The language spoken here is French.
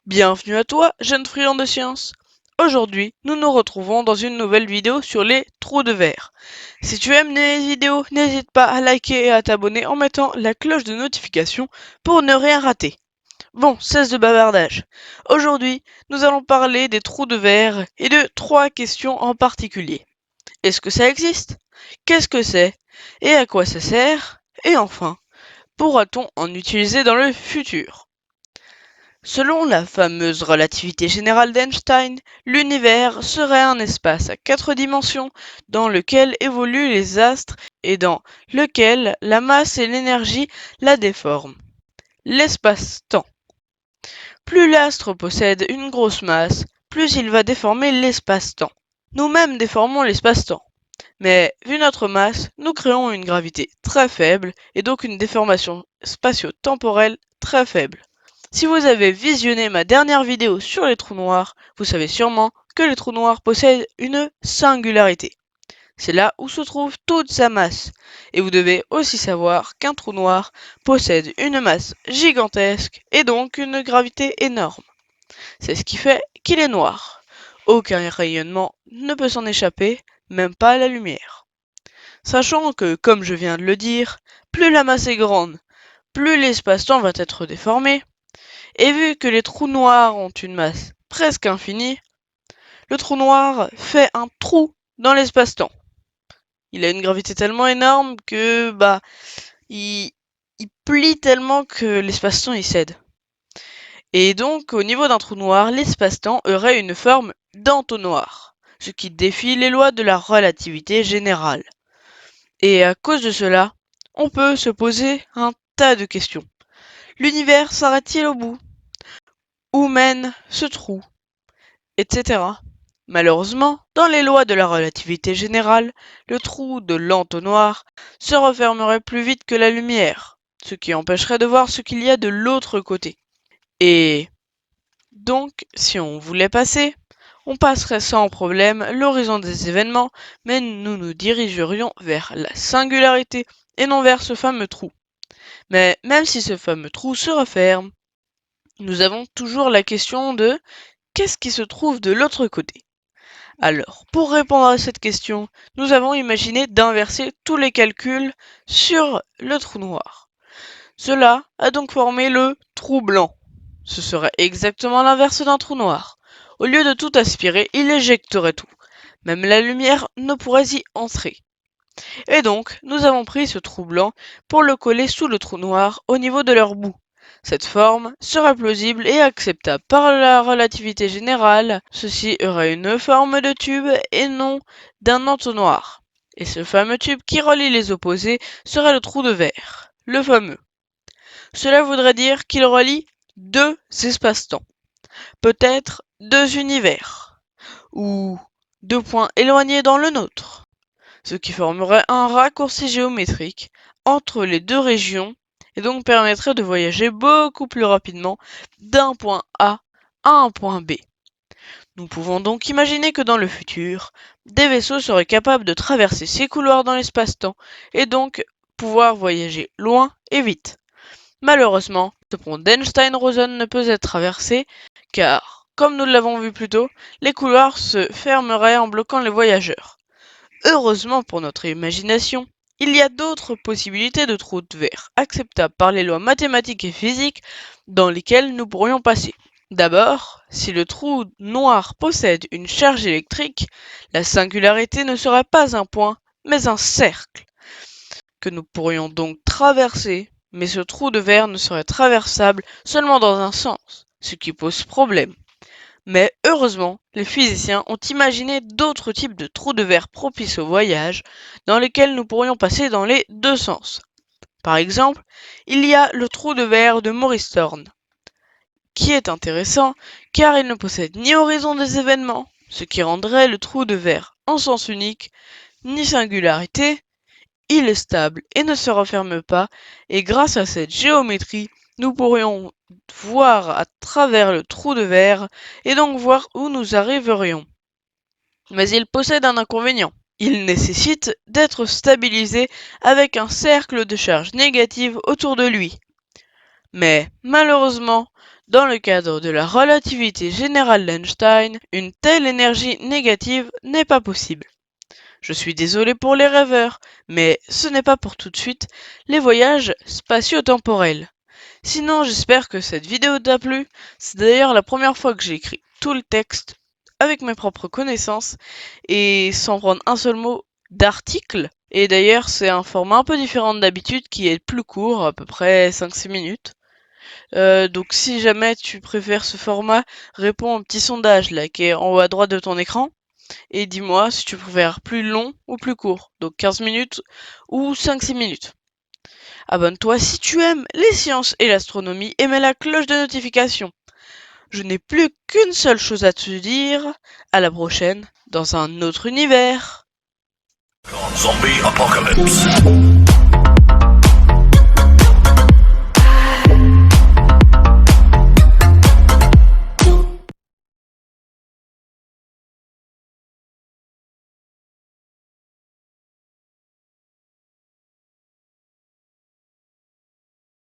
Bienvenue à toi, jeune friand de science. Aujourd'hui, nous nous retrouvons dans une nouvelle vidéo sur les trous de verre. Si tu aimes les vidéos, n'hésite pas à liker et à t'abonner en mettant la cloche de notification pour ne rien rater. Bon, cesse de bavardage. Aujourd'hui, nous allons parler des trous de verre et de 3 questions en particulier. Est-ce que ça existe? Qu'est-ce que c'est? Et à quoi ça sert? Et enfin, pourra-t-on en utiliser dans le futur? Selon la fameuse relativité générale d'Einstein, l'univers serait un espace à 4 dimensions dans lequel évoluent les astres et dans lequel la masse et l'énergie la déforment. L'espace-temps. Plus l'astre possède une grosse masse, plus il va déformer l'espace-temps. Nous-mêmes déformons l'espace-temps. Mais vu notre masse, nous créons une gravité très faible et donc une déformation spatio-temporelle très faible. Si vous avez visionné ma dernière vidéo sur les trous noirs, vous savez sûrement que les trous noirs possèdent une singularité. C'est là où se trouve toute sa masse. Et vous devez aussi savoir qu'un trou noir possède une masse gigantesque et donc une gravité énorme. C'est ce qui fait qu'il est noir. Aucun rayonnement ne peut s'en échapper, même pas la lumière. Sachant que, comme je viens de le dire, plus la masse est grande, plus l'espace-temps va être déformé, et vu que les trous noirs ont une masse presque infinie, le trou noir fait un trou dans l'espace-temps. Il a une gravité tellement énorme que il plie tellement que l'espace-temps y cède. Et donc au niveau d'un trou noir, l'espace-temps aurait une forme d'entonnoir, ce qui défie les lois de la relativité générale. Et à cause de cela, on peut se poser un tas de questions. L'univers s'arrête-t-il au bout? Où mène ce trou? Etc. Malheureusement, dans les lois de la relativité générale, le trou de l'entonnoir se refermerait plus vite que la lumière, ce qui empêcherait de voir ce qu'il y a de l'autre côté. Et donc, si on voulait passer, on passerait sans problème l'horizon des événements, mais nous nous dirigerions vers la singularité et non vers ce fameux trou. Mais même si ce fameux trou se referme, nous avons toujours la question de qu'est-ce qui se trouve de l'autre côté? Alors, pour répondre à cette question, nous avons imaginé d'inverser tous les calculs sur le trou noir. Cela a donc formé le trou blanc. Ce serait exactement l'inverse d'un trou noir. Au lieu de tout aspirer, il éjecterait tout. Même la lumière ne pourrait y entrer. Et donc, nous avons pris ce trou blanc pour le coller sous le trou noir au niveau de leur bout. Cette forme serait plausible et acceptable par la relativité générale. Ceci aurait une forme de tube et non d'un entonnoir. Et ce fameux tube qui relie les opposés serait le trou de verre, le fameux. Cela voudrait dire qu'il relie deux espaces-temps, peut-être deux univers, ou deux points éloignés dans le nôtre, ce qui formerait un raccourci géométrique entre les deux régions et donc permettrait de voyager beaucoup plus rapidement d'un point A à un point B. Nous pouvons donc imaginer que dans le futur, des vaisseaux seraient capables de traverser ces couloirs dans l'espace-temps et donc pouvoir voyager loin et vite. Malheureusement, ce pont d'Einstein-Rosen ne peut être traversé car, comme nous l'avons vu plus tôt, les couloirs se fermeraient en bloquant les voyageurs. Heureusement pour notre imagination, il y a d'autres possibilités de trous de verre acceptables par les lois mathématiques et physiques dans lesquelles nous pourrions passer. D'abord, si le trou noir possède une charge électrique, la singularité ne serait pas un point, mais un cercle, que nous pourrions donc traverser, mais ce trou de verre ne serait traversable seulement dans un sens, ce qui pose problème. Mais heureusement, les physiciens ont imaginé d'autres types de trous de verre propices au voyage, dans lesquels nous pourrions passer dans les deux sens. Par exemple, il y a le trou de verre de Maurice Thorne, qui est intéressant car il ne possède ni horizon des événements, ce qui rendrait le trou de verre en sens unique, ni singularité. Il est stable et ne se referme pas, et grâce à cette géométrie, nous pourrions voir à travers le trou de verre et donc voir où nous arriverions. Mais il possède un inconvénient. Il nécessite d'être stabilisé avec un cercle de charge négative autour de lui. Mais malheureusement, Dans le cadre de la relativité générale d'Einstein, une telle énergie négative n'est pas possible. Je suis désolé pour les rêveurs, mais ce n'est pas pour tout de suite les voyages spatio-temporels. Sinon, j'espère que cette vidéo t'a plu. C'est d'ailleurs la première fois que j'ai écrit tout le texte avec mes propres connaissances et sans prendre un seul mot d'article. Et d'ailleurs, c'est un format un peu différent d'habitude qui est plus court, à peu près 5-6 minutes. Donc si jamais tu préfères ce format, réponds au petit sondage là qui est en haut à droite de ton écran et dis-moi si tu préfères plus long ou plus court, donc 15 minutes ou 5-6 minutes. Abonne-toi si tu aimes les sciences et l'astronomie et mets la cloche de notification. Je n'ai plus qu'une seule chose à te dire, à la prochaine dans un autre univers. Zombie Apocalypse.